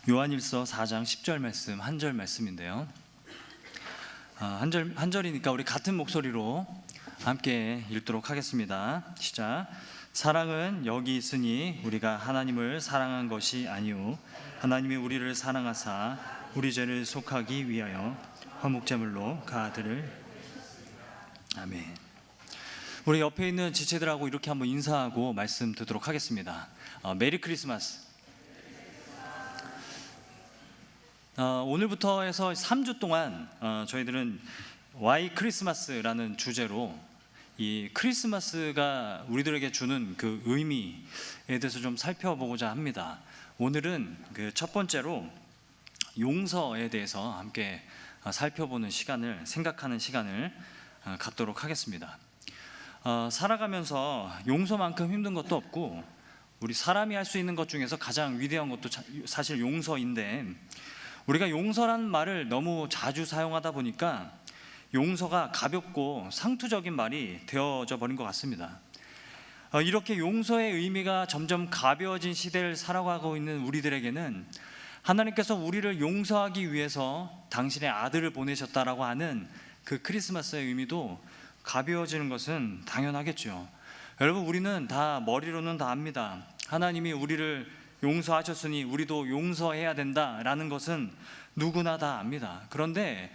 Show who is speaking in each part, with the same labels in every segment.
Speaker 1: 요한일서 4장 10절 말씀, 한 절 말씀인데요. 한 절이니까 우리 같은 목소리로 함께 읽도록 하겠습니다. 시작. 사랑은 여기 있으니 우리가 하나님을 사랑한 것이 아니요 하나님이 우리를 사랑하사 우리 죄를 속하기 위하여 화목제물로 그 아들을. 아멘. 우리 옆에 있는 지체들하고 이렇게 한번 인사하고 말씀 듣도록 하겠습니다. 메리 크리스마스. 오늘부터 해서 3주 동안 저희들은 Why 크리스마스라는 주제로 이 크리스마스가 우리들에게 주는 그 의미에 대해서 좀 살펴보고자 합니다. 오늘은 그 첫 번째로 용서에 대해서 함께 살펴보는 시간을, 생각하는 시간을 갖도록 하겠습니다. 살아가면서 용서만큼 힘든 것도 없고 우리 사람이 할 수 있는 것 중에서 가장 위대한 것도 사실 용서인데, 우리가 용서라는 말을 너무 자주 사용하다 보니까 용서가 가볍고 상투적인 말이 되어져 버린 것 같습니다. 이렇게 용서의 의미가 점점 가벼워진 시대를 살아가고 있는 우리들에게는 하나님께서 우리를 용서하기 위해서 당신의 아들을 보내셨다라고 하는 그 크리스마스의 의미도 가벼워지는 것은 당연하겠죠. 여러분, 우리는 다 머리로는 다 압니다. 하나님이 우리를 용서하셨으니 우리도 용서해야 된다라는 것은 누구나 다 압니다. 그런데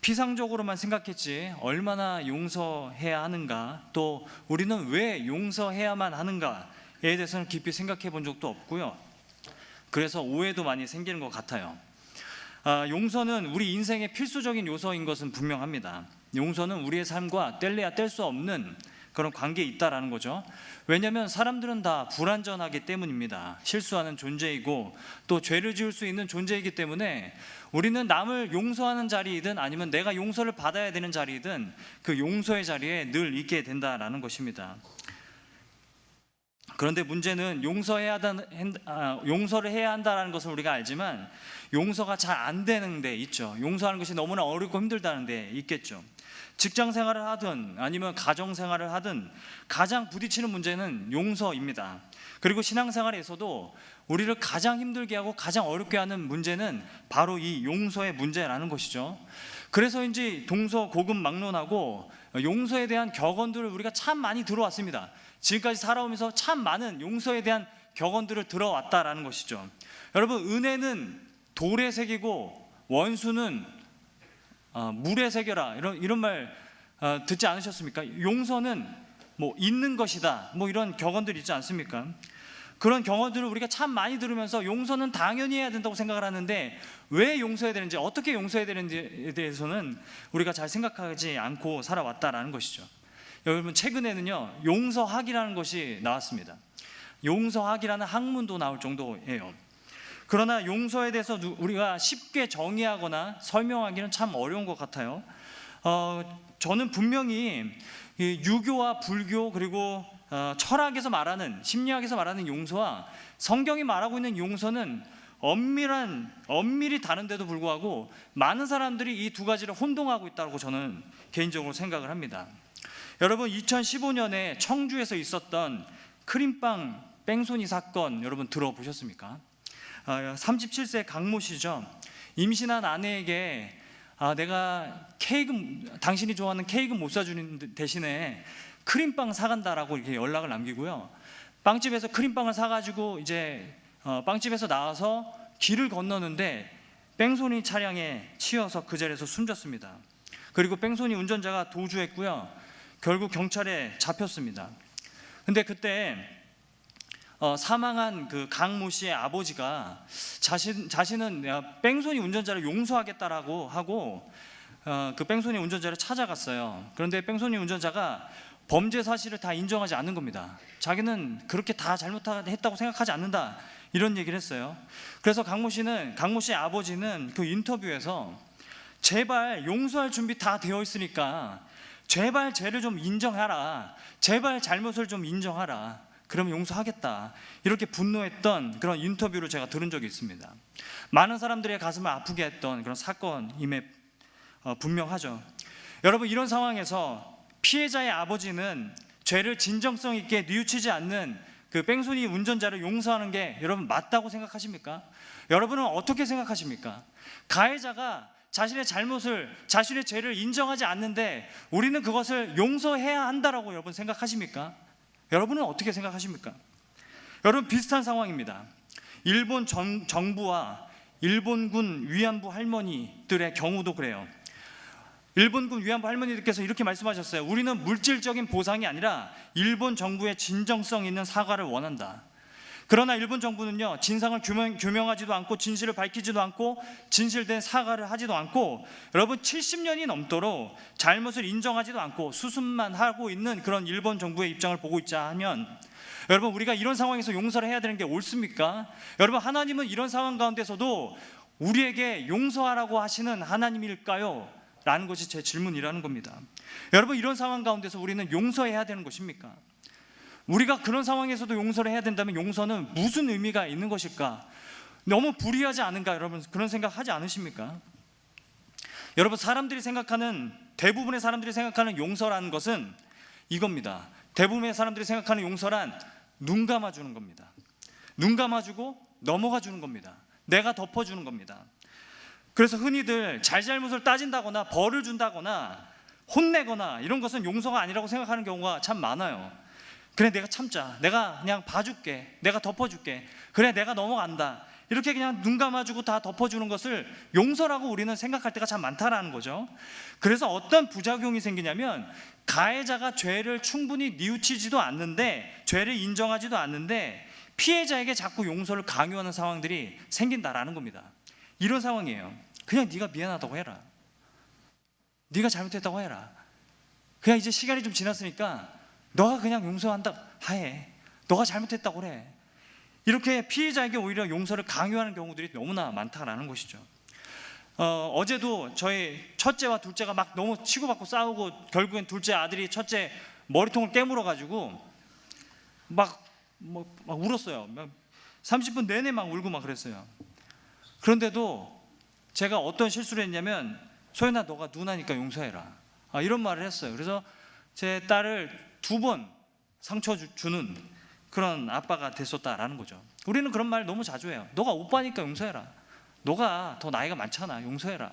Speaker 1: 피상적으로만 생각했지 얼마나 용서해야 하는가, 또 우리는 왜 용서해야만 하는가에 대해서는 깊이 생각해 본 적도 없고요. 그래서 오해도 많이 생기는 것 같아요. 용서는 우리 인생의 필수적인 요소인 것은 분명합니다. 용서는 우리의 삶과 뗄래야 뗄 수 없는 그런 관계에 있다라는 거죠. 왜냐하면 사람들은 다 불완전하기 때문입니다. 실수하는 존재이고 또 죄를 지을 수 있는 존재이기 때문에 우리는 남을 용서하는 자리이든 아니면 내가 용서를 받아야 되는 자리이든 그 용서의 자리에 늘 있게 된다라는 것입니다. 그런데 문제는 용서를 해야 한다는 것을 우리가 알지만 용서가 잘 안 되는 데 있죠. 용서하는 것이 너무나 어렵고 힘들다는 데 있겠죠. 직장 생활을 하든 아니면 가정 생활을 하든 가장 부딪히는 문제는 용서입니다. 그리고 신앙생활에서도 우리를 가장 힘들게 하고 가장 어렵게 하는 문제는 바로 이 용서의 문제라는 것이죠. 그래서인지 동서고금막론하고 용서에 대한 격언들을 우리가 참 많이 들어왔습니다. 지금까지 살아오면서 참 많은 용서에 대한 격언들을 들어왔다라는 것이죠. 여러분, 은혜는 돌에 새기고 원수는 물에 새겨라, 이런 말 듣지 않으셨습니까? 용서는 뭐 있는 것이다, 뭐 이런 격언들 있지 않습니까? 그런 격언들을 우리가 참 많이 들으면서 용서는 당연히 해야 된다고 생각을 하는데 왜 용서해야 되는지, 어떻게 용서해야 되는지에 대해서는 우리가 잘 생각하지 않고 살아왔다라는 것이죠. 여러분, 최근에는요 용서학이라는 것이 나왔습니다. 용서학이라는 학문도 나올 정도예요. 그러나 용서에 대해서 우리가 쉽게 정의하거나 설명하기는 참 어려운 것 같아요. 저는 분명히 유교와 불교 그리고 철학에서 말하는, 심리학에서 말하는 용서와 성경이 말하고 있는 용서는 엄밀히 다른데도 불구하고 많은 사람들이 이 두 가지를 혼동하고 있다고 저는 개인적으로 생각을 합니다. 여러분, 2015년에 청주에서 있었던 크림빵 뺑소니 사건 여러분 들어보셨습니까? 37세 강모 씨죠. 임신한 아내에게 내가 당신이 좋아하는 케이크 못 사주는 대신에 크림빵 사간다라고 이렇게 연락을 남기고요. 빵집에서 크림빵을 사가지고 이제 빵집에서 나와서 길을 건너는데 뺑소니 차량에 치여서 그 자리에서 숨졌습니다. 그리고 뺑소니 운전자가 도주했고요. 결국 경찰에 잡혔습니다. 근데 그때 사망한 그 강모 씨의 아버지가 자신은 뺑소니 운전자를 용서하겠다라고 하고 그 뺑소니 운전자를 찾아갔어요. 그런데 뺑소니 운전자가 범죄 사실을 다 인정하지 않는 겁니다. 자기는 그렇게 다 잘못했다고 생각하지 않는다, 이런 얘기를 했어요. 그래서 강모 씨의 아버지는 그 인터뷰에서 제발 용서할 준비 다 되어 있으니까 제발 죄를 좀 인정하라, 제발 잘못을 좀 인정하라, 그러면 용서하겠다, 이렇게 분노했던 그런 인터뷰를 제가 들은 적이 있습니다. 많은 사람들의 가슴을 아프게 했던 그런 사건임에 분명하죠. 여러분, 이런 상황에서 피해자의 아버지는 죄를 진정성 있게 뉘우치지 않는 그 뺑소니 운전자를 용서하는 게 여러분 맞다고 생각하십니까? 여러분은 어떻게 생각하십니까? 가해자가 자신의 잘못을, 자신의 죄를 인정하지 않는데 우리는 그것을 용서해야 한다라고 여러분 생각하십니까? 여러분은 어떻게 생각하십니까? 여러분 비슷한 상황입니다. 일본 정부와 일본군 위안부 할머니들의 경우도 그래요. 일본군 위안부 할머니들께서 이렇게 말씀하셨어요. 우리는 물질적인 보상이 아니라 일본 정부의 진정성 있는 사과를 원한다. 그러나 일본 정부는요, 진상을 규명하지도 않고 진실을 밝히지도 않고 진실된 사과를 하지도 않고 여러분 70년이 넘도록 잘못을 인정하지도 않고 수습만 하고 있는 그런 일본 정부의 입장을 보고 있자 하면 여러분 우리가 이런 상황에서 용서를 해야 되는 게 옳습니까? 여러분 하나님은 이런 상황 가운데서도 우리에게 용서하라고 하시는 하나님일까요? 라는 것이 제 질문이라는 겁니다. 여러분 이런 상황 가운데서 우리는 용서해야 되는 것입니까? 우리가 그런 상황에서도 용서를 해야 된다면 용서는 무슨 의미가 있는 것일까? 너무 불의하지 않은가? 여러분 그런 생각 하지 않으십니까? 여러분 대부분의 사람들이 생각하는 용서라는 것은 이겁니다. 대부분의 사람들이 생각하는 용서란 눈 감아주는 겁니다. 눈 감아주고 넘어가 주는 겁니다. 내가 덮어주는 겁니다. 그래서 흔히들 잘잘못을 따진다거나 벌을 준다거나 혼내거나 이런 것은 용서가 아니라고 생각하는 경우가 참 많아요. 그래 내가 참자, 내가 그냥 봐줄게, 내가 덮어줄게, 그래 내가 넘어간다, 이렇게 그냥 눈 감아주고 다 덮어주는 것을 용서라고 우리는 생각할 때가 참 많다라는 거죠. 그래서 어떤 부작용이 생기냐면 가해자가 죄를 충분히 뉘우치지도 않는데, 죄를 인정하지도 않는데 피해자에게 자꾸 용서를 강요하는 상황들이 생긴다라는 겁니다. 이런 상황이에요. 그냥 네가 미안하다고 해라, 네가 잘못했다고 해라, 그냥 이제 시간이 좀 지났으니까 너가 그냥 용서한다 해, 너가 잘못했다고 그래. 이렇게 피해자에게 오히려 용서를 강요하는 경우들이 너무나 많다라는 것이죠. 어제도 저희 첫째와 둘째가 막 너무 치고받고 싸우고 결국엔 둘째 아들이 첫째 머리통을 깨물어 가지고 막 울었어요. 30분 내내 막 울고 막 그랬어요. 그런데도 제가 어떤 실수를 했냐면 소연아 너가 누나니까 용서해라, 이런 말을 했어요. 그래서 제 딸을 2번 상처 주는 그런 아빠가 됐었다라는 거죠. 우리는 그런 말 너무 자주 해요. 너가 오빠니까 용서해라, 너가 더 나이가 많잖아 용서해라,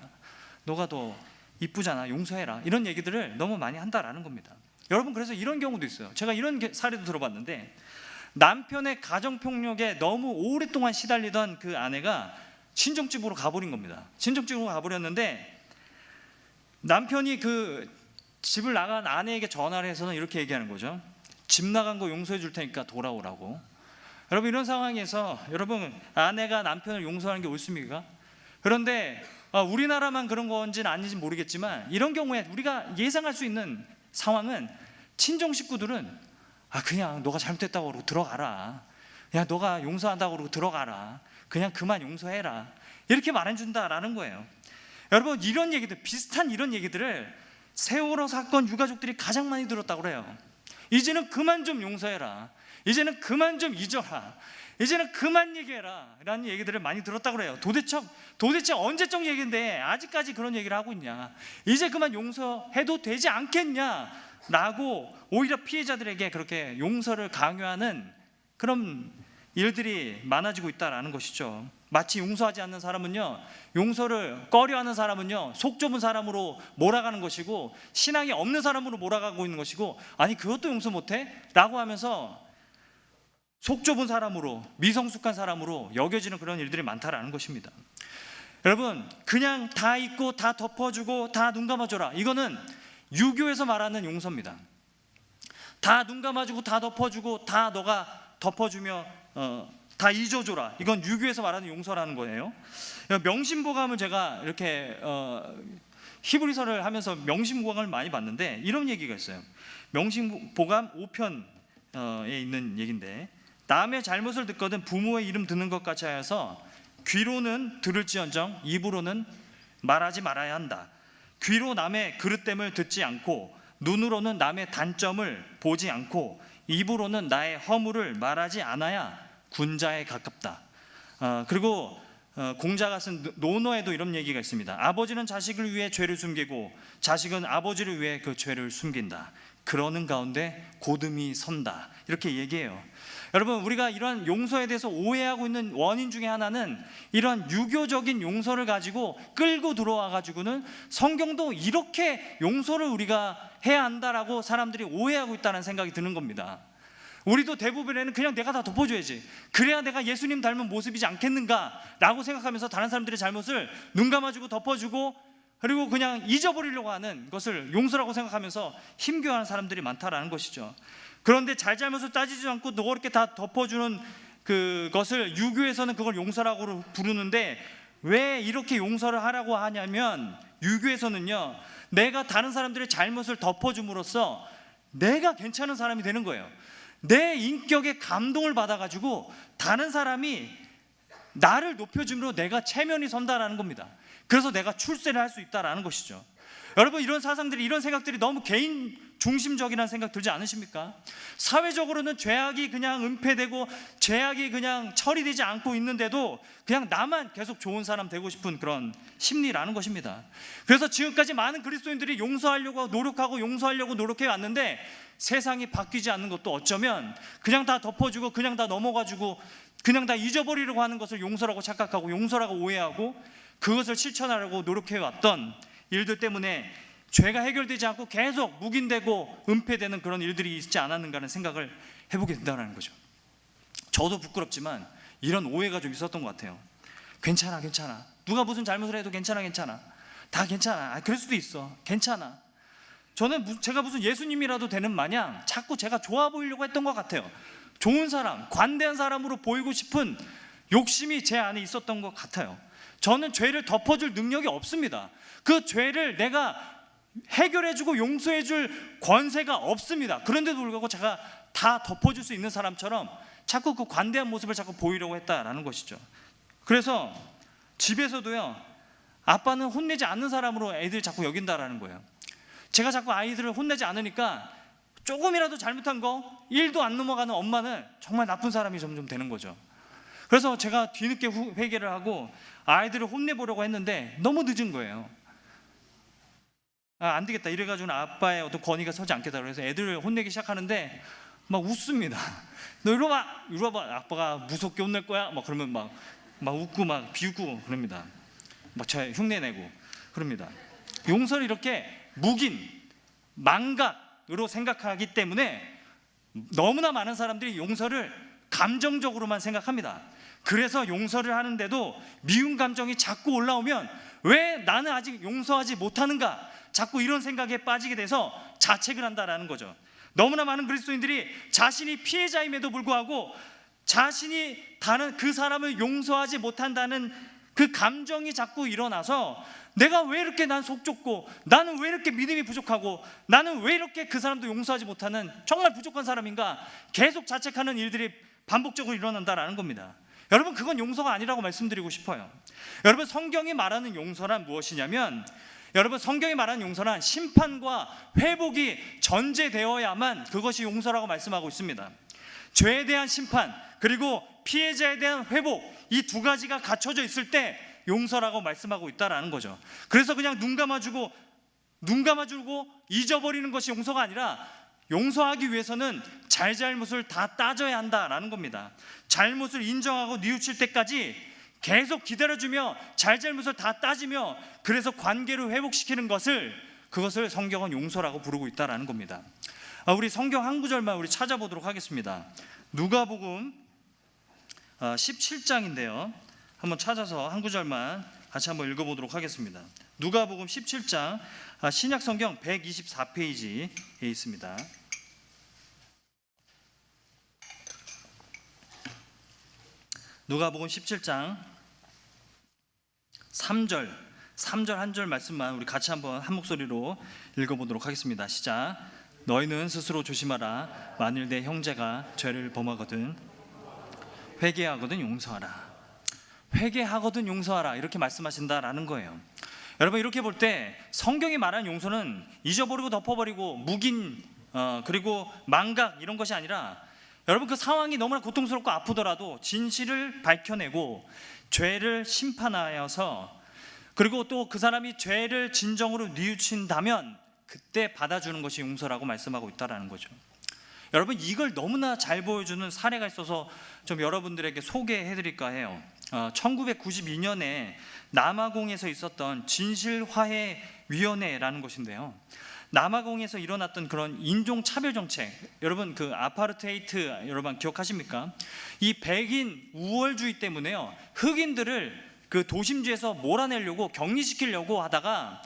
Speaker 1: 너가 더 이쁘잖아 용서해라, 이런 얘기들을 너무 많이 한다라는 겁니다. 여러분 그래서 이런 경우도 있어요. 제가 이런 사례도 들어봤는데 남편의 가정폭력에 너무 오랫동안 시달리던 그 아내가 친정집으로 가버린 겁니다. 친정집으로 가버렸는데 남편이 그 집을 나간 아내에게 전화를 해서는 이렇게 얘기하는 거죠. 집 나간 거 용서해 줄 테니까 돌아오라고. 여러분 이런 상황에서 여러분 아내가 남편을 용서하는 게 옳습니까? 그런데 우리나라만 그런 건지는 아닌지 모르겠지만 이런 경우에 우리가 예상할 수 있는 상황은 친정 식구들은 그냥 너가 잘못했다고 그러고 들어가라, 야 너가 용서한다고 그러고 들어가라, 그냥 그만 용서해라, 이렇게 말해준다라는 거예요. 여러분 이런 얘기들, 비슷한 이런 얘기들을 세월호 사건 유가족들이 가장 많이 들었다고 그래요. 이제는 그만 좀 용서해라, 이제는 그만 좀 잊어라, 이제는 그만 얘기해라 라는 얘기들을 많이 들었다고 그래요. 도대체 언제적 얘기인데 아직까지 그런 얘기를 하고 있냐, 이제 그만 용서해도 되지 않겠냐 라고 오히려 피해자들에게 그렇게 용서를 강요하는 그런 일들이 많아지고 있다는 것이죠. 마치 용서하지 않는 사람은요, 용서를 꺼려하는 사람은요 속 좁은 사람으로 몰아가는 것이고 신앙이 없는 사람으로 몰아가고 있는 것이고, 아니 그것도 용서 못해? 라고 하면서 속 좁은 사람으로, 미성숙한 사람으로 여겨지는 그런 일들이 많다라는 것입니다. 여러분 그냥 다 잊고 다 덮어주고 다 눈 감아줘라, 이거는 유교에서 말하는 용서입니다. 다 눈 감아주고 다 덮어주고 다 너가 덮어주며 다 잊어줘라, 이건 유교에서 말하는 용서라는 거예요. 명심보감을 제가 이렇게 히브리서를 하면서 명심보감을 많이 봤는데 이런 얘기가 있어요. 명심보감 5편에 있는 얘기인데, 남의 잘못을 듣거든 부모의 이름 듣는 것 같이 하여서 귀로는 들을지언정 입으로는 말하지 말아야 한다. 귀로 남의 그릇됨을 듣지 않고 눈으로는 남의 단점을 보지 않고 입으로는 나의 허물을 말하지 않아야 군자에 가깝다. 그리고 공자가 쓴 논어에도 이런 얘기가 있습니다. 아버지는 자식을 위해 죄를 숨기고 자식은 아버지를 위해 그 죄를 숨긴다. 그러는 가운데 곧음이 선다, 이렇게 얘기해요. 여러분, 우리가 이런 용서에 대해서 오해하고 있는 원인 중에 하나는 이런 유교적인 용서를 가지고 끌고 들어와 가지고는 성경도 이렇게 용서를 우리가 해야 한다라고 사람들이 오해하고 있다는 생각이 드는 겁니다. 우리도 대부분에는 그냥 내가 다 덮어줘야지, 그래야 내가 예수님 닮은 모습이지 않겠는가 라고 생각하면서 다른 사람들의 잘못을 눈 감아주고 덮어주고, 그리고 그냥 잊어버리려고 하는 것을 용서라고 생각하면서 힘겨워하는 사람들이 많다라는 것이죠. 그런데 잘잘못을 따지지 않고 노랗게 다 덮어주는 그것을 유교에서는 그걸 용서라고 부르는데, 왜 이렇게 용서를 하라고 하냐면, 유교에서는요, 내가 다른 사람들의 잘못을 덮어줌으로써 내가 괜찮은 사람이 되는 거예요. 내 인격에 감동을 받아가지고 다른 사람이 나를 높여줌으로 내가 체면이 선다라는 겁니다. 그래서 내가 출세를 할 수 있다라는 것이죠. 여러분, 이런 사상들이, 이런 생각들이 너무 개인 중심적이라는 생각 들지 않으십니까? 사회적으로는 죄악이 그냥 은폐되고 죄악이 그냥 처리되지 않고 있는데도 그냥 나만 계속 좋은 사람 되고 싶은 그런 심리라는 것입니다. 그래서 지금까지 많은 그리스도인들이 용서하려고 노력하고 용서하려고 노력해 왔는데, 세상이 바뀌지 않는 것도 어쩌면 그냥 다 덮어주고 그냥 다 넘어가지고 그냥 다 잊어버리려고 하는 것을 용서라고 착각하고 용서라고 오해하고 그것을 실천하려고 노력해 왔던 일들 때문에 죄가 해결되지 않고 계속 묵인되고 은폐되는 그런 일들이 있지 않았는가 하는 생각을 해보게 된다는 거죠. 저도 부끄럽지만 이런 오해가 좀 있었던 것 같아요. 괜찮아, 괜찮아, 누가 무슨 잘못을 해도 괜찮아, 괜찮아, 다 괜찮아, 그럴 수도 있어, 괜찮아. 저는 제가 무슨 예수님이라도 되는 마냥 자꾸 제가 좋아 보이려고 했던 것 같아요. 좋은 사람, 관대한 사람으로 보이고 싶은 욕심이 제 안에 있었던 것 같아요. 저는 죄를 덮어줄 능력이 없습니다. 그 죄를 내가 해결해주고 용서해줄 권세가 없습니다. 그런데도 불구하고 제가 다 덮어줄 수 있는 사람처럼 자꾸 그 관대한 모습을 자꾸 보이려고 했다라는 것이죠. 그래서 집에서도요, 아빠는 혼내지 않는 사람으로 애들이 자꾸 여긴다라는 거예요. 제가 자꾸 아이들을 혼내지 않으니까 조금이라도 잘못한 거 1도 안 넘어가는 엄마는 정말 나쁜 사람이 점점 되는 거죠. 그래서 제가 뒤늦게 회개를 하고 아이들을 혼내보려고 했는데 너무 늦은 거예요. 안 되겠다 이래가지고 아빠의 어떤 권위가 서지 않겠다 그래서 애들을 혼내기 시작하는데 막 웃습니다. 너 이리 와봐, 이리 와봐, 아빠가 무섭게 혼낼 거야, 막 그러면 막 웃고 막 비웃고 그럽니다. 막 저 흉내내고 그럽니다. 용서를 이렇게 묵인, 망각으로 생각하기 때문에 너무나 많은 사람들이 용서를 감정적으로만 생각합니다. 그래서 용서를 하는데도 미운 감정이 자꾸 올라오면 왜 나는 아직 용서하지 못하는가, 자꾸 이런 생각에 빠지게 돼서 자책을 한다라는 거죠. 너무나 많은 그리스도인들이 자신이 피해자임에도 불구하고 자신이 다른 그 사람을 용서하지 못한다는 그 감정이 자꾸 일어나서 내가 왜 이렇게 난 속 좁고, 나는 왜 이렇게 믿음이 부족하고, 나는 왜 이렇게 그 사람도 용서하지 못하는 정말 부족한 사람인가, 계속 자책하는 일들이 반복적으로 일어난다라는 겁니다. 여러분, 그건 용서가 아니라고 말씀드리고 싶어요. 여러분, 성경이 말하는 용서란 무엇이냐면, 여러분, 성경이 말하는 용서란 심판과 회복이 전제되어야만 그것이 용서라고 말씀하고 있습니다. 죄에 대한 심판 그리고 피해자에 대한 회복, 이 두 가지가 갖춰져 있을 때 용서라고 말씀하고 있다라는 거죠. 그래서 그냥 눈 감아주고 잊어버리는 것이 용서가 아니라, 용서하기 위해서는 잘못을 다 따져야 한다라는 겁니다. 잘못을 인정하고 뉘우칠 때까지 계속 기다려주며 잘못을 다 따지며 그래서 관계를 회복시키는 그것을 성경은 용서라고 부르고 있다라는 겁니다. 우리 성경 한 구절만 우리 찾아보도록 하겠습니다. 누가복음 17장인데요. 한번 찾아서 한 구절만 같이 한번 읽어보도록 하겠습니다. 누가복음 17장 신약성경 124페이지에 있습니다. 누가복음 17장 3절 한 절 말씀만 우리 같이 한번 한 목소리로 읽어보도록 하겠습니다. 시작. 너희는 스스로 조심하라. 만일 내 형제가 죄를 범하거든 회개하거든 용서하라. 회개하거든 용서하라, 이렇게 말씀하신다라는 거예요. 여러분, 이렇게 볼 때 성경이 말하는 용서는 잊어버리고 덮어버리고 묵인 그리고 망각 이런 것이 아니라, 여러분, 그 상황이 너무나 고통스럽고 아프더라도 진실을 밝혀내고 죄를 심판하여서, 그리고 또 그 사람이 죄를 진정으로 뉘우친다면 그때 받아주는 것이 용서라고 말씀하고 있다라는 거죠. 여러분, 이걸 너무나 잘 보여주는 사례가 있어서 좀 여러분들에게 소개해드릴까 해요. 1992년에 남아공에서 있었던 진실화해위원회라는 것인데요, 남아공에서 일어났던 그런 인종차별 정책, 여러분 그 아파르테이트 여러분 기억하십니까? 이 백인 우월주의 때문에요, 흑인들을 그 도심지에서 몰아내려고 격리시키려고 하다가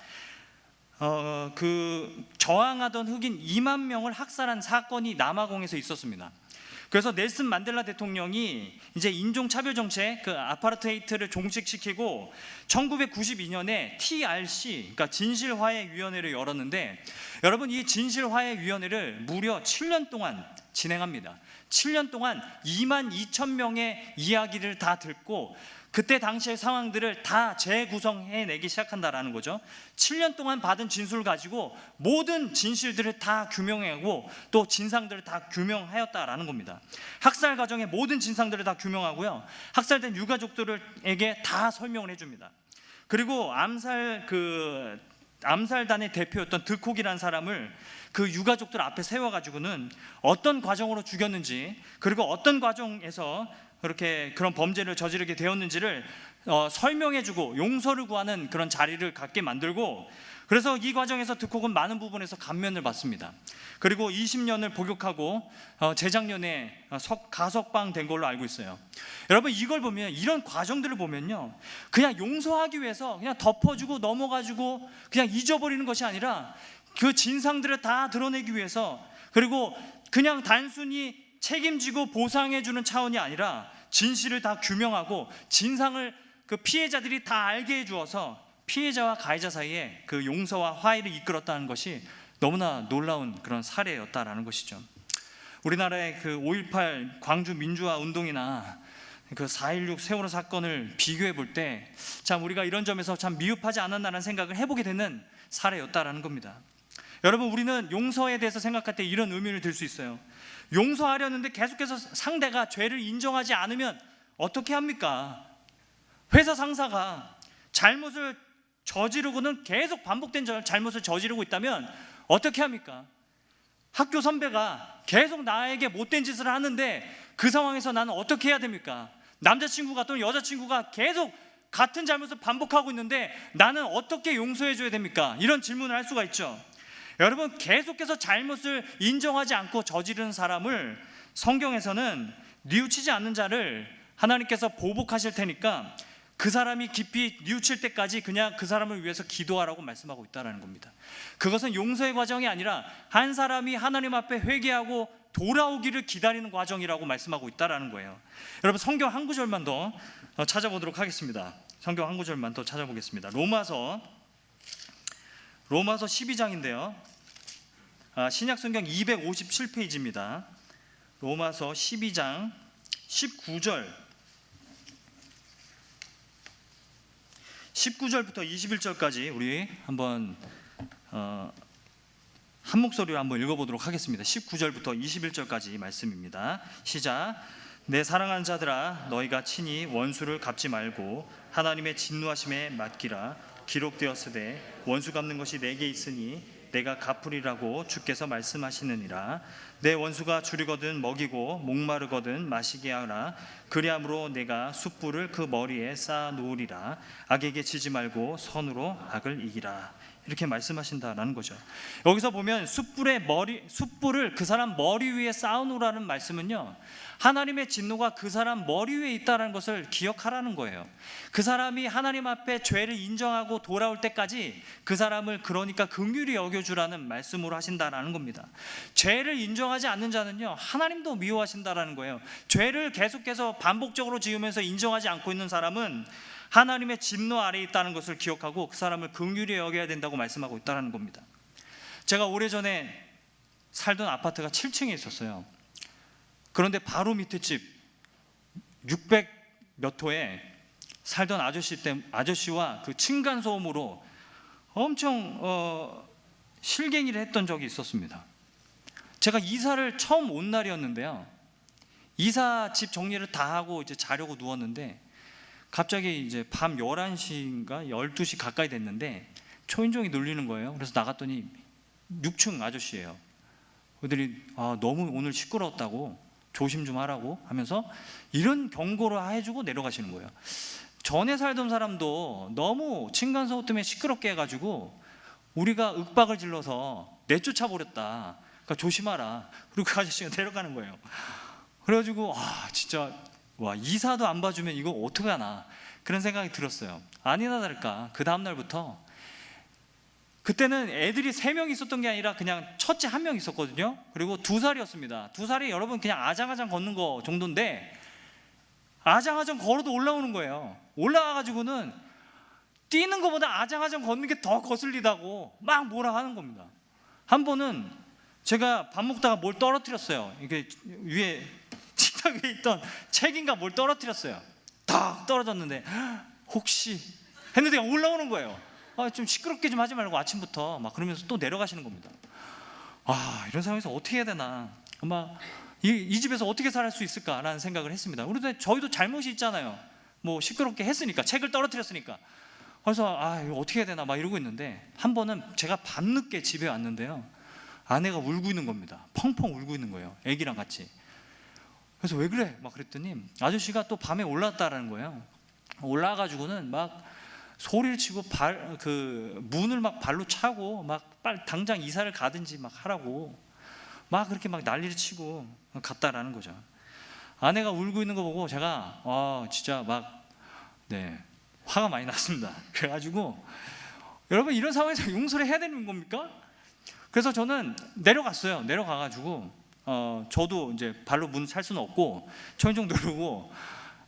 Speaker 1: 그 저항하던 흑인 2만 명을 학살한 사건이 남아공에서 있었습니다. 그래서 넬슨 만델라 대통령이 이제 인종차별 정책, 그 아파르테이트를 종식시키고 1992년에 TRC, 그러니까 진실화해위원회를 열었는데, 여러분 이 진실화해위원회를 무려 7년 동안 진행합니다. 7년 동안 2만 2천 명의 이야기를 다 듣고 그때 당시의 상황들을 다 재구성해내기 시작한다라는 거죠. 7년 동안 받은 진술을 가지고 모든 진실들을 다 규명하고 또 진상들을 다 규명하였다라는 겁니다. 학살 과정의 모든 진상들을 다 규명하고요, 학살된 유가족들에게 다 설명을 해줍니다. 그리고 암살단의 대표였던 드콕이라는 사람을 그 유가족들 앞에 세워가지고는 어떤 과정으로 죽였는지, 그리고 어떤 과정에서 그렇게 그런 범죄를 저지르게 되었는지를 설명해주고 용서를 구하는 그런 자리를 갖게 만들고, 그래서 이 과정에서 드콕은 많은 부분에서 감면을 받습니다. 그리고 20년을 복역하고 재작년에 가석방된 걸로 알고 있어요. 여러분, 이걸 보면, 이런 과정들을 보면요, 그냥 용서하기 위해서 그냥 덮어주고 넘어가지고 그냥 잊어버리는 것이 아니라 그 진상들을 다 드러내기 위해서, 그리고 그냥 단순히 책임지고 보상해주는 차원이 아니라 진실을 다 규명하고 진상을 그 피해자들이 다 알게 해주어서 피해자와 가해자 사이에 그 용서와 화해를 이끌었다는 것이 너무나 놀라운 그런 사례였다라는 것이죠. 우리나라의 그 5.18 광주 민주화 운동이나 그 4.16 세월호 사건을 비교해 볼 때 참 우리가 이런 점에서 참 미흡하지 않았나라는 생각을 해보게 되는 사례였다라는 겁니다. 여러분, 우리는 용서에 대해서 생각할 때 이런 의미를 들 수 있어요. 용서하려는데 계속해서 상대가 죄를 인정하지 않으면 어떻게 합니까? 회사 상사가 잘못을 저지르고는 계속 반복된 잘못을 저지르고 있다면 어떻게 합니까? 학교 선배가 계속 나에게 못된 짓을 하는데 그 상황에서 나는 어떻게 해야 됩니까? 남자친구가 또는 여자친구가 계속 같은 잘못을 반복하고 있는데 나는 어떻게 용서해줘야 됩니까? 이런 질문을 할 수가 있죠. 여러분, 계속해서 잘못을 인정하지 않고 저지르는 사람을 성경에서는 뉘우치지 않는 자를 하나님께서 보복하실 테니까 그 사람이 깊이 뉘우칠 때까지 그냥 그 사람을 위해서 기도하라고 말씀하고 있다는 겁니다. 그것은 용서의 과정이 아니라 한 사람이 하나님 앞에 회개하고 돌아오기를 기다리는 과정이라고 말씀하고 있다는 거예요. 여러분, 성경 한 구절만 더 찾아보도록 하겠습니다. 성경 한 구절만 더 찾아보겠습니다. 로마서 12장인데요, 신약성경 257페이지입니다. 로마서 12장 19절부터 21절까지 우리 한번 한 목소리로 한번 읽어보도록 하겠습니다. 19절부터 21절까지 말씀입니다. 시작. 내 사랑하는 자들아, 너희가 친히 원수를 갚지 말고 하나님의 진노하심에 맡기라. 기록되었으되 원수 갚는 것이 내게 있으니 내가 갚으리라고 주께서 말씀하시느니라. 내 원수가 줄이거든 먹이고 목마르거든 마시게 하라. 그리함으로 내가 숯불을 그 머리에 쌓아 놓으리라. 악에게 지지 말고 선으로 악을 이기라. 이렇게 말씀하신다라는 거죠. 여기서 보면 숯불을 그 사람 머리 위에 쌓아놓으라는 말씀은요, 하나님의 진노가 그 사람 머리 위에 있다는 것을 기억하라는 거예요. 그 사람이 하나님 앞에 죄를 인정하고 돌아올 때까지 그 사람을 그러니까 긍휼히 여겨주라는 말씀으로 하신다라는 겁니다. 죄를 인정하지 않는 자는요, 하나님도 미워하신다라는 거예요. 죄를 계속해서 반복적으로 지으면서 인정하지 않고 있는 사람은 하나님의 진노 아래에 있다는 것을 기억하고 그 사람을 긍휼히 여겨야 된다고 말씀하고 있다는 겁니다. 제가 오래전에 살던 아파트가 7층에 있었어요. 그런데 바로 밑에 집 600 몇 호에 살던 아저씨와 그 층간소음으로 엄청 실갱이를 했던 적이 있었습니다. 제가 이사를 처음 온 날이었는데요, 이사 집 정리를 다 하고 이제 자려고 누웠는데 갑자기 이제 밤 11시인가 12시 가까이 됐는데 초인종이 눌리는 거예요. 그래서 나갔더니 6층 아저씨예요. 그들이 너무 오늘 시끄러웠다고 조심 좀 하라고 하면서 이런 경고를 해주고 내려가시는 거예요. 전에 살던 사람도 너무 층간소음 때문에 시끄럽게 해가지고 우리가 윽박을 질러서 내쫓아 버렸다. 그러니까 조심하라. 그리고 그 아저씨가 내려가는 거예요. 그래가지고 진짜 이사도 안 봐주면 이거 어떻게 하나 그런 생각이 들었어요. 아니나 다를까 그 다음날부터, 그때는 애들이 3명 있었던 게 아니라 그냥 첫째 1명 있었거든요. 그리고 2살이었습니다 2살이 여러분 그냥 아장아장 걷는 거 정도인데 아장아장 걸어도 올라오는 거예요. 올라와가지고는 뛰는 것보다 아장아장 걷는 게 더 거슬리다고 막 뭐라 하는 겁니다. 한 번은 제가 밥 먹다가 뭘 떨어뜨렸어요. 이게 위에 식탁 위에 있던 책인가 뭘 떨어뜨렸어요. 딱 떨어졌는데 혹시 했는데 올라오는 거예요. 좀 시끄럽게 좀 하지 말고 아침부터 막 그러면서 또 내려가시는 겁니다. 이런 상황에서 어떻게 해야 되나, 이 집에서 어떻게 살 수 있을까라는 생각을 했습니다. 그런데 저희도 잘못이 있잖아요. 뭐 시끄럽게 했으니까, 책을 떨어뜨렸으니까. 그래서 이거 어떻게 해야 되나 막 이러고 있는데, 한 번은 제가 밤늦게 집에 왔는데요, 아내가 울고 있는 겁니다. 펑펑 울고 있는 거예요, 애기랑 같이. 그래서 왜 그래? 막 그랬더니 아저씨가 또 밤에 올라왔다라는 거예요. 올라와가지고는 막 소리를 치고 문을 막 발로 차고 막 빨리 당장 이사를 가든지 막 하라고 막 그렇게 막 난리를 치고 갔다라는 거죠. 아내가 울고 있는 거 보고 제가 진짜 화가 많이 났습니다. 그래가지고 여러분, 이런 상황에서 용서를 해야 되는 겁니까? 그래서 저는 내려갔어요. 내려가가지고 저도 이제 발로 문 찰 수는 없고 초인종 누르고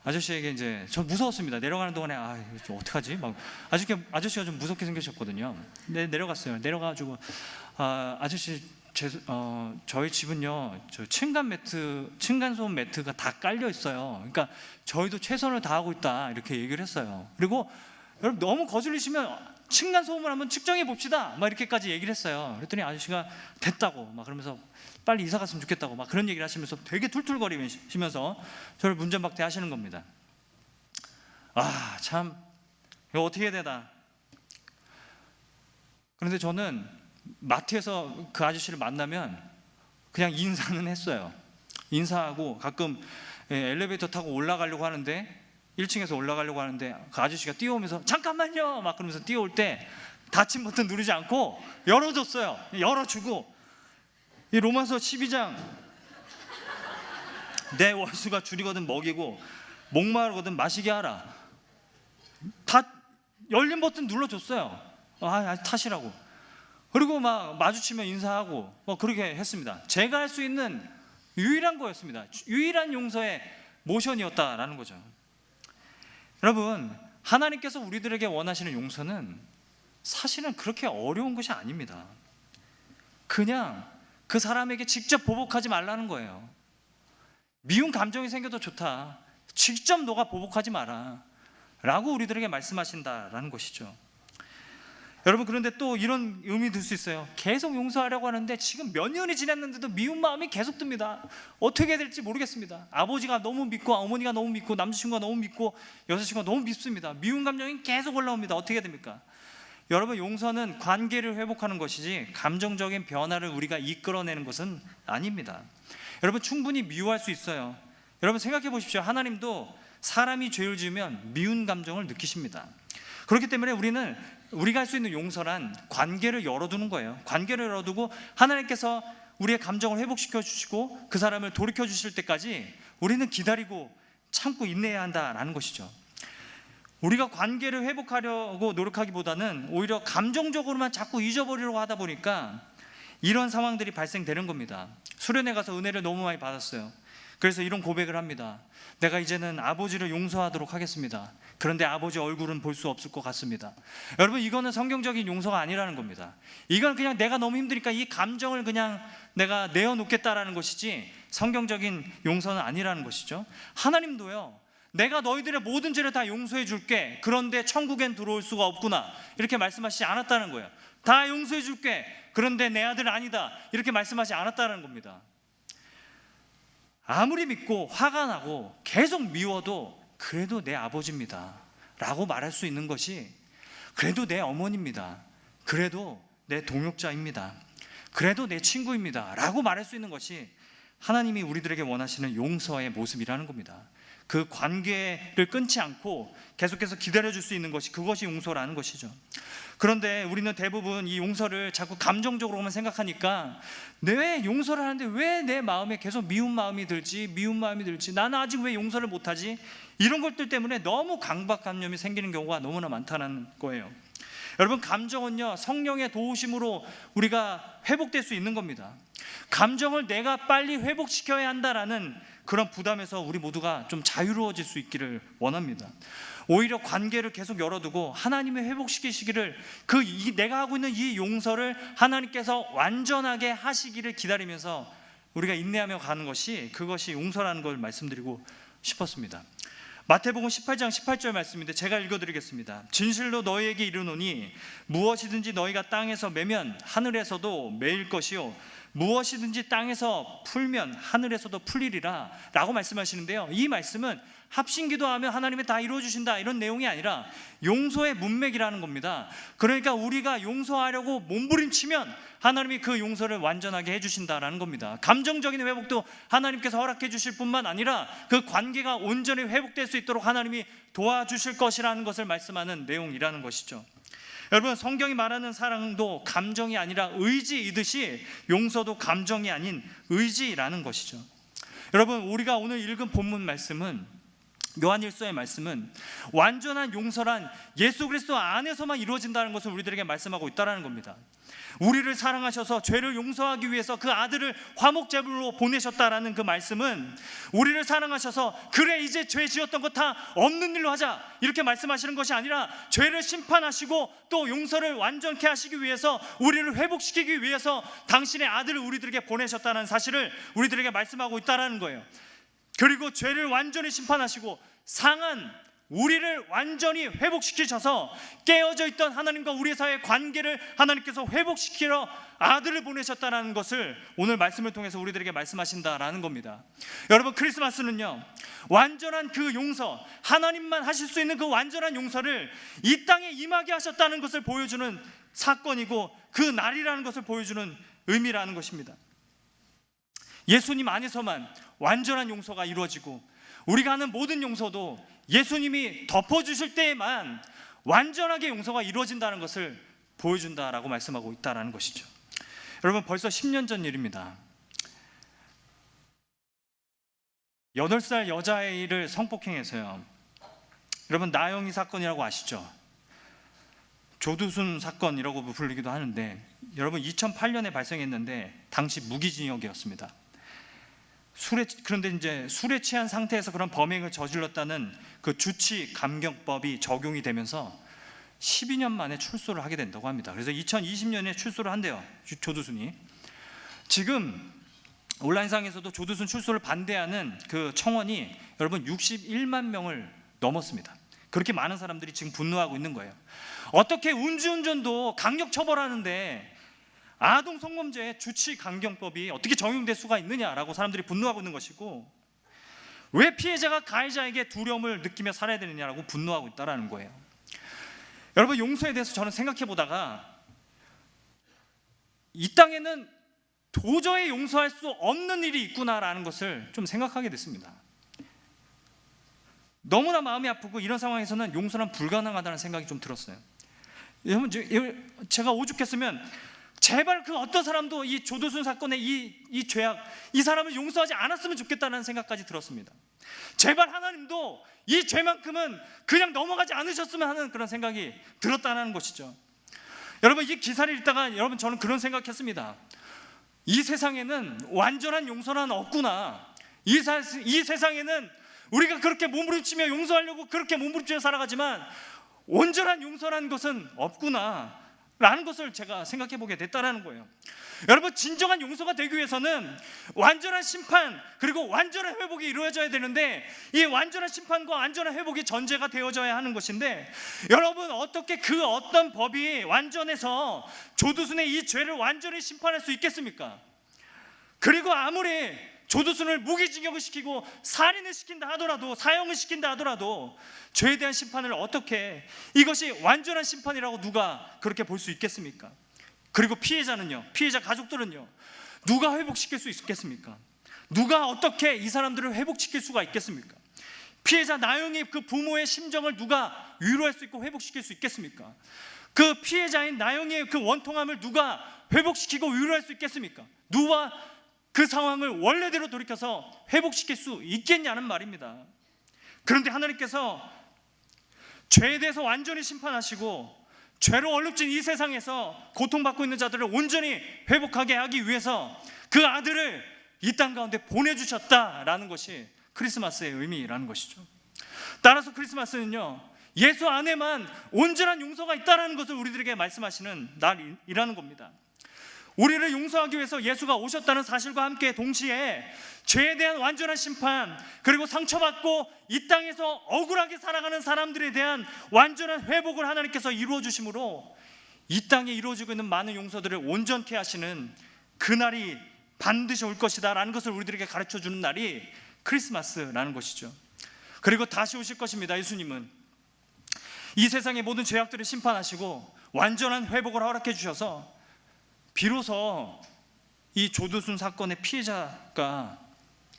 Speaker 1: 아저씨에게 이제, 저 무서웠습니다. 내려가는 동안에 어떡하지? 막 아저씨가 좀 무섭게 생기셨거든요. 네, 내려갔어요. 내려가지고 아저씨 저희 집은요, 저 층간소음 매트가 다 깔려 있어요. 그러니까 저희도 최선을 다하고 있다, 이렇게 얘기를 했어요. 그리고 여러분, 너무 거슬리시면 층간소음을 한번 측정해 봅시다, 막 이렇게까지 얘기를 했어요. 그랬더니 아저씨가 됐다고 막 그러면서 빨리 이사 갔으면 좋겠다고 막 그런 얘기를 하시면서 되게 툴툴거리시면서 저를 문전박대 하시는 겁니다. 참 이거 어떻게 해야 되나. 그런데 저는 마트에서 그 아저씨를 만나면 그냥 인사는 했어요. 인사하고 가끔 엘리베이터 타고 올라가려고 하는데, 1층에서 올라가려고 하는데 그 아저씨가 뛰어오면서 잠깐만요 막 그러면서 뛰어올 때 닫힌 버튼 누르지 않고 열어줬어요. 열어주고, 이 로마서 12장 내 원수가 줄이거든 먹이고 목마르거든 마시게 하라, 다 열린 버튼 눌러줬어요. 타시라고. 그리고 막 마주치면 인사하고 그렇게 했습니다. 제가 할 수 있는 유일한 거였습니다. 유일한 용서의 모션이었다라는 거죠. 여러분, 하나님께서 우리들에게 원하시는 용서는 사실은 그렇게 어려운 것이 아닙니다. 그냥 그 사람에게 직접 보복하지 말라는 거예요. 미운 감정이 생겨도 좋다, 직접 너가 보복하지 마라 라고 우리들에게 말씀하신다라는 것이죠. 여러분, 그런데 또 이런 의미 들 수 있어요. 계속 용서하려고 하는데 지금 몇 년이 지났는데도 미운 마음이 계속 듭니다. 어떻게 해야 될지 모르겠습니다. 아버지가 너무 믿고 어머니가 너무 믿고 남자친구가 너무 믿고 여자친구가 너무 믿습니다. 미운 감정이 계속 올라옵니다. 어떻게 해야 됩니까? 여러분, 용서는 관계를 회복하는 것이지 감정적인 변화를 우리가 이끌어내는 것은 아닙니다. 여러분, 충분히 미워할 수 있어요. 여러분, 생각해 보십시오. 하나님도 사람이 죄를 지으면 미운 감정을 느끼십니다. 그렇기 때문에 우리가 할 수 있는 용서란 관계를 열어두는 거예요. 관계를 열어두고 하나님께서 우리의 감정을 회복시켜 주시고 그 사람을 돌이켜 주실 때까지 우리는 기다리고 참고 인내해야 한다라는 것이죠. 우리가 관계를 회복하려고 노력하기보다는 오히려 감정적으로만 자꾸 잊어버리려고 하다 보니까 이런 상황들이 발생되는 겁니다. 수련회 가서 은혜를 너무 많이 받았어요. 그래서 이런 고백을 합니다. 내가 이제는 아버지를 용서하도록 하겠습니다. 그런데 아버지 얼굴은 볼 수 없을 것 같습니다. 여러분, 이거는 성경적인 용서가 아니라는 겁니다. 이건 그냥 내가 너무 힘드니까 이 감정을 그냥 내가 내어놓겠다라는 것이지 성경적인 용서는 아니라는 것이죠. 하나님도요, 내가 너희들의 모든 죄를 다 용서해 줄게, 그런데 천국엔 들어올 수가 없구나, 이렇게 말씀하시지 않았다는 거예요. 다 용서해 줄게, 그런데 내 아들은 아니다, 이렇게 말씀하지 않았다는 겁니다. 아무리 믿고 화가 나고 계속 미워도 그래도 내 아버지입니다 라고 말할 수 있는 것이, 그래도 내 어머니입니다, 그래도 내 동역자입니다, 그래도 내 친구입니다 라고 말할 수 있는 것이 하나님이 우리들에게 원하시는 용서의 모습이라는 겁니다. 그 관계를 끊지 않고 계속해서 기다려줄 수 있는 것이, 그것이 용서라는 것이죠. 그런데 우리는 대부분 이 용서를 자꾸 감정적으로만 생각하니까 왜 용서를 하는데 왜 내 마음에 계속 미운 마음이 들지, 나는 아직 왜 용서를 못하지, 이런 것들 때문에 너무 강박관념이 생기는 경우가 너무나 많다는 거예요. 여러분, 감정은요, 성령의 도우심으로 우리가 회복될 수 있는 겁니다. 감정을 내가 빨리 회복시켜야 한다라는 그런 부담에서 우리 모두가 좀 자유로워질 수 있기를 원합니다. 오히려 관계를 계속 열어두고 하나님이 회복시키시기를, 내가 하고 있는 이 용서를 하나님께서 완전하게 하시기를 기다리면서 우리가 인내하며 가는 것이, 그것이 용서라는 걸 말씀드리고 싶었습니다. 마태복음 18장 18절 말씀인데 제가 읽어드리겠습니다. 진실로 너희에게 이르노니 무엇이든지 너희가 땅에서 매면 하늘에서도 매일 것이요 무엇이든지 땅에서 풀면 하늘에서도 풀리리라 라고 말씀하시는데요, 이 말씀은 합심기도하면 하나님이 다 이루어주신다 이런 내용이 아니라 용서의 문맥이라는 겁니다. 그러니까 우리가 용서하려고 몸부림치면 하나님이 그 용서를 완전하게 해주신다라는 겁니다. 감정적인 회복도 하나님께서 허락해 주실 뿐만 아니라 그 관계가 온전히 회복될 수 있도록 하나님이 도와주실 것이라는 것을 말씀하는 내용이라는 것이죠. 여러분, 성경이 말하는 사랑도 감정이 아니라 의지이듯이 용서도 감정이 아닌 의지라는 것이죠. 여러분, 우리가 오늘 읽은 본문 말씀은, 요한일서의 말씀은 완전한 용서란 예수 그리스도 안에서만 이루어진다는 것을 우리들에게 말씀하고 있다는 겁니다. 우리를 사랑하셔서 죄를 용서하기 위해서 그 아들을 화목제물로 보내셨다라는 그 말씀은, 우리를 사랑하셔서 그래 이제 죄 지었던 거 다 없는 일로 하자 이렇게 말씀하시는 것이 아니라 죄를 심판하시고 또 용서를 완전케 하시기 위해서, 우리를 회복시키기 위해서 당신의 아들을 우리들에게 보내셨다는 사실을 우리들에게 말씀하고 있다는 거예요. 그리고 죄를 완전히 심판하시고 상한 우리를 완전히 회복시키셔서 깨어져 있던 하나님과 우리 사이의 관계를 하나님께서 회복시키러 아들을 보내셨다는 것을 오늘 말씀을 통해서 우리들에게 말씀하신다라는 겁니다. 여러분, 크리스마스는요, 완전한 그 용서, 하나님만 하실 수 있는 그 완전한 용서를 이 땅에 임하게 하셨다는 것을 보여주는 사건이고, 그 날이라는 것을 보여주는 의미라는 것입니다. 예수님 안에서만 완전한 용서가 이루어지고, 우리가 하는 모든 용서도 예수님이 덮어주실 때에만 완전하게 용서가 이루어진다는 것을 보여준다라고 말씀하고 있다는 것이죠. 여러분, 벌써 10년 전 일입니다. 8살 여자아이를 성폭행해서요, 여러분, 나영이 사건이라고 아시죠? 조두순 사건이라고 불리기도 하는데, 여러분, 2008년에 발생했는데 당시 무기징역이었습니다. 그런데 이제 술에 취한 상태에서 그런 범행을 저질렀다는 그 주치 감경법이 적용이 되면서 12년 만에 출소를 하게 된다고 합니다. 그래서 2020년에 출소를 한대요, 조두순이. 지금 온라인상에서도 조두순 출소를 반대하는 그 청원이 여러분 61만 명을 넘었습니다. 그렇게 많은 사람들이 지금 분노하고 있는 거예요. 어떻게 음주운전도 강력 처벌하는데 아동 성범죄 주치 감경법이 어떻게 적용될 수가 있느냐라고 사람들이 분노하고 있는 것이고, 왜 피해자가 가해자에게 두려움을 느끼며 살아야 되느냐라고 분노하고 있다는 거예요. 여러분, 용서에 대해서 저는 생각해 보다가 이 땅에는 도저히 용서할 수 없는 일이 있구나라는 것을 좀 생각하게 됐습니다. 너무나 마음이 아프고 이런 상황에서는 용서는 불가능하다는 생각이 좀 들었어요. 여러분, 제가 오죽했으면 제발 그 어떤 사람도 이 조두순 사건의 이 죄악, 이 사람을 용서하지 않았으면 좋겠다는 생각까지 들었습니다. 제발 하나님도 이 죄만큼은 그냥 넘어가지 않으셨으면 하는 그런 생각이 들었다는 것이죠. 여러분, 이 기사를 읽다가 여러분, 저는 그런 생각했습니다. 이 세상에는 완전한 용서는 없구나. 이 세상에는 우리가 그렇게 몸부림치며 용서하려고 그렇게 몸부림치며 살아가지만 온전한 용서라는 것은 없구나 라는 것을 제가 생각해 보게 됐다는 거예요. 여러분, 진정한 용서가 되기 위해서는 완전한 심판 그리고 완전한 회복이 이루어져야 되는데, 이 완전한 심판과 완전한 회복이 전제가 되어져야 하는 것인데, 여러분, 어떻게 그 어떤 법이 완전해서 조두순의 이 죄를 완전히 심판할 수 있겠습니까? 그리고 아무리 조두순을 무기징역을 시키고 살인을 시킨다 하더라도, 사형을 시킨다 하더라도 죄에 대한 심판을 어떻게, 이것이 완전한 심판이라고 누가 그렇게 볼 수 있겠습니까? 그리고 피해자는요, 피해자 가족들은요, 누가 회복시킬 수 있겠습니까? 누가 어떻게 이 사람들을 회복시킬 수가 있겠습니까? 피해자 나영의 그 부모의 심정을 누가 위로할 수 있고 회복시킬 수 있겠습니까? 그 피해자인 나영의 그 원통함을 누가 회복시키고 위로할 수 있겠습니까? 누가 그 상황을 원래대로 돌이켜서 회복시킬 수 있겠냐는 말입니다. 그런데 하나님께서 죄에 대해서 완전히 심판하시고 죄로 얼룩진 이 세상에서 고통받고 있는 자들을 온전히 회복하게 하기 위해서 그 아들을 이 땅 가운데 보내주셨다라는 것이 크리스마스의 의미라는 것이죠. 따라서 크리스마스는요, 예수 안에만 온전한 용서가 있다는 것을 우리들에게 말씀하시는 날이라는 겁니다. 우리를 용서하기 위해서 예수가 오셨다는 사실과 함께 동시에 죄에 대한 완전한 심판, 그리고 상처받고 이 땅에서 억울하게 살아가는 사람들에 대한 완전한 회복을 하나님께서 이루어 주심으로 이 땅에 이루어지고 있는 많은 용서들을 온전케 하시는 그날이 반드시 올 것이다 라는 것을 우리들에게 가르쳐 주는 날이 크리스마스라는 것이죠. 그리고 다시 오실 것입니다. 예수님은 이 세상의 모든 죄악들을 심판하시고 완전한 회복을 허락해 주셔서 비로소 이 조두순 사건의 피해자가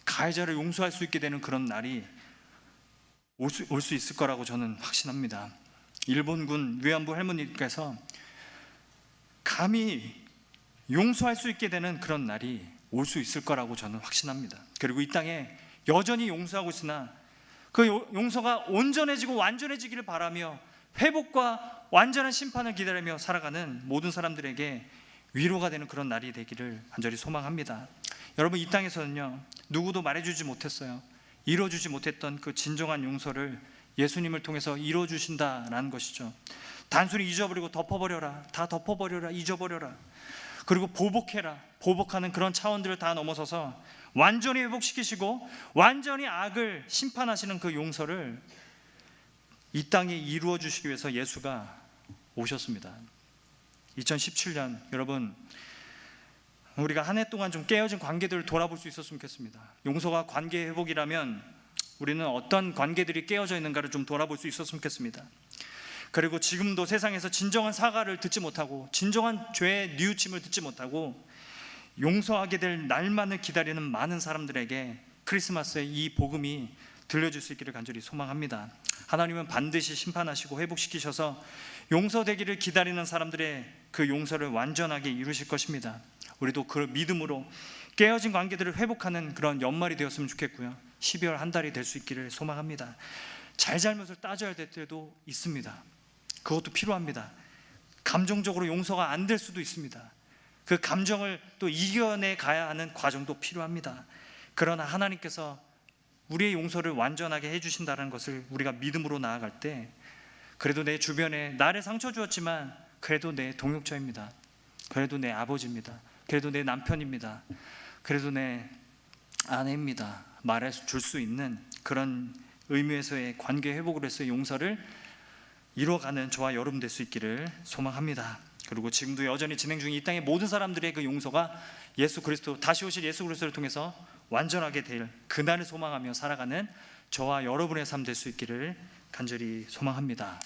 Speaker 1: 가해자를 용서할 수 있게 되는 그런 날이 올 수 있을 거라고 저는 확신합니다. 일본군 위안부 할머니께서 감히 용서할 수 있게 되는 그런 날이 올 수 있을 거라고 저는 확신합니다. 그리고 이 땅에 여전히 용서하고 있으나 그 용서가 온전해지고 완전해지기를 바라며 회복과 완전한 심판을 기다리며 살아가는 모든 사람들에게 위로가 되는 그런 날이 되기를 간절히 소망합니다. 여러분, 이 땅에서는요, 누구도 말해주지 못했어요. 이루어주지 못했던 그 진정한 용서를 예수님을 통해서 이루어주신다라는 것이죠. 단순히 잊어버리고 덮어버려라, 다 덮어버려라, 잊어버려라, 그리고 보복해라, 보복하는 그런 차원들을 다 넘어서서 완전히 회복시키시고 완전히 악을 심판하시는 그 용서를 이 땅에 이루어 주시기 위해서 예수가 오셨습니다. 2017년 여러분, 우리가 한 해 동안 좀 깨어진 관계들을 돌아볼 수 있었으면 좋겠습니다. 용서가 관계 회복이라면 우리는 어떤 관계들이 깨어져 있는가를 좀 돌아볼 수 있었으면 좋겠습니다. 그리고 지금도 세상에서 진정한 사과를 듣지 못하고 진정한 죄의 뉘우침을 듣지 못하고 용서하게 될 날만을 기다리는 많은 사람들에게 크리스마스의 이 복음이 들려줄 수 있기를 간절히 소망합니다. 하나님은 반드시 심판하시고 회복시키셔서 용서되기를 기다리는 사람들의 그 용서를 완전하게 이루실 것입니다. 우리도 그 믿음으로 깨어진 관계들을 회복하는 그런 연말이 되었으면 좋겠고요, 12월 한 달이 될 수 있기를 소망합니다. 잘잘못을 따져야 될 때도 있습니다. 그것도 필요합니다. 감정적으로 용서가 안 될 수도 있습니다. 그 감정을 또 이겨내 가야 하는 과정도 필요합니다. 그러나 하나님께서 우리의 용서를 완전하게 해주신다는 것을 우리가 믿음으로 나아갈 때, 그래도 내 주변에 나를 상처 주었지만 그래도 내 동역자입니다, 그래도 내 아버지입니다, 그래도 내 남편입니다, 그래도 내 아내입니다 말해 줄 수 있는 그런 의미에서의 관계 회복을 해서 용서를 이루어가는 저와 여러분 될 수 있기를 소망합니다. 그리고 지금도 여전히 진행 중인 이 땅의 모든 사람들의 그 용서가 예수 그리스도, 다시 오실 예수 그리스도를 통해서 완전하게 될 그날을 소망하며 살아가는 저와 여러분의 삶 될 수 있기를 간절히 소망합니다.